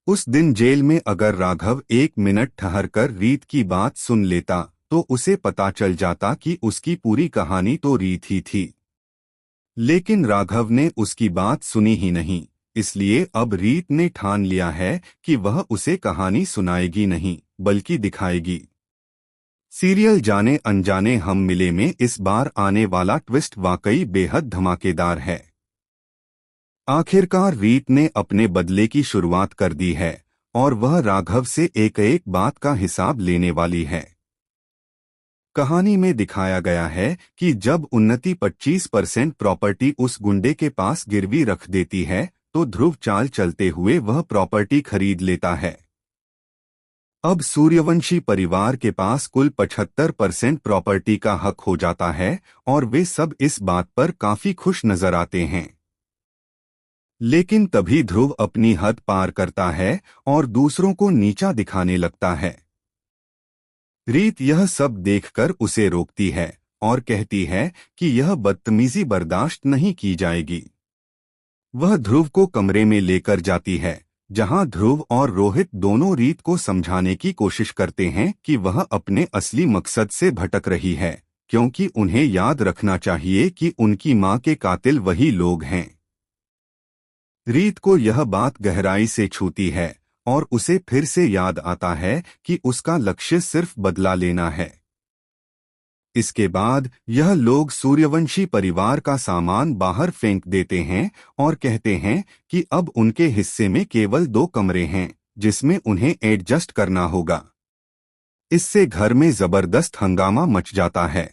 उस दिन जेल में अगर राघव 1 मिनट ठहरकर रीत की बात सुन लेता तो उसे पता चल जाता कि उसकी पूरी कहानी तो रीत ही थी। लेकिन राघव ने उसकी बात सुनी ही नहीं, इसलिए अब रीत ने ठान लिया है कि वह उसे कहानी सुनाएगी नहीं बल्कि दिखाएगी। सीरियल जाने अनजाने हम मिले में इस बार आने वाला ट्विस्ट वाकई बेहद धमाकेदार है। आखिरकार रीत ने अपने बदले की शुरुआत कर दी है और वह राघव से एक एक बात का हिसाब लेने वाली है। कहानी में दिखाया गया है कि जब उन्नति 25% प्रॉपर्टी उस गुंडे के पास गिरवी रख देती है तो ध्रुव चाल चलते हुए वह प्रॉपर्टी खरीद लेता है। अब सूर्यवंशी परिवार के पास कुल 75% प्रॉपर्टी का हक हो जाता है और वे सब इस बात पर काफी खुश नजर आते हैं। लेकिन तभी ध्रुव अपनी हद पार करता है और दूसरों को नीचा दिखाने लगता है। रीत यह सब देखकर उसे रोकती है और कहती है कि यह बदतमीजी बर्दाश्त नहीं की जाएगी। वह ध्रुव को कमरे में लेकर जाती है जहां ध्रुव और रोहित दोनों रीत को समझाने की कोशिश करते हैं कि वह अपने असली मकसद से भटक रही है, क्योंकि उन्हें याद रखना चाहिए कि उनकी मां के कातिल वही लोग हैं। रीत को यह बात गहराई से छूती है और उसे फिर से याद आता है कि उसका लक्ष्य सिर्फ बदला लेना है। इसके बाद यह लोग सूर्यवंशी परिवार का सामान बाहर फेंक देते हैं और कहते हैं कि अब उनके हिस्से में केवल 2 कमरे हैं जिसमें उन्हें एडजस्ट करना होगा। इससे घर में जबरदस्त हंगामा मच जाता है।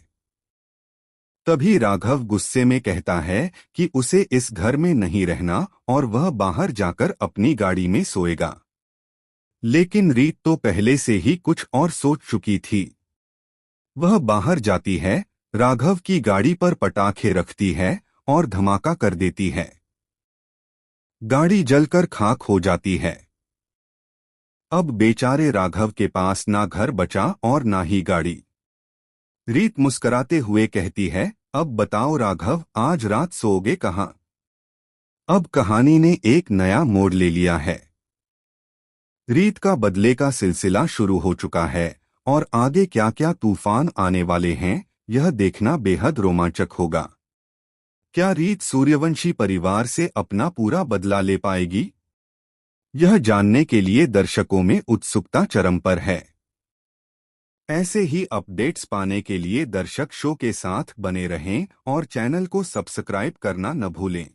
तभी राघव गुस्से में कहता है कि उसे इस घर में नहीं रहना और वह बाहर जाकर अपनी गाड़ी में सोएगा। लेकिन रीत तो पहले से ही कुछ और सोच चुकी थी। वह बाहर जाती है, राघव की गाड़ी पर पटाखे रखती है और धमाका कर देती है। गाड़ी जलकर खाक हो जाती है। अब बेचारे राघव के पास ना घर बचा और ना ही गाड़ी। रीत मुस्कुराते हुए कहती है, अब बताओ राघव, आज रात सोओगे कहाँ? अब कहानी ने एक नया मोड़ ले लिया है। रीत का बदले का सिलसिला शुरू हो चुका है और आगे क्या क्या तूफान आने वाले हैं, यह देखना बेहद रोमांचक होगा। क्या रीत सूर्यवंशी परिवार से अपना पूरा बदला ले पाएगी? यह जानने के लिए दर्शकों में उत्सुकता चरम पर है। ऐसे ही अपडेट्स पाने के लिए दर्शक शो के साथ बने रहें और चैनल को सब्सक्राइब करना न भूलें।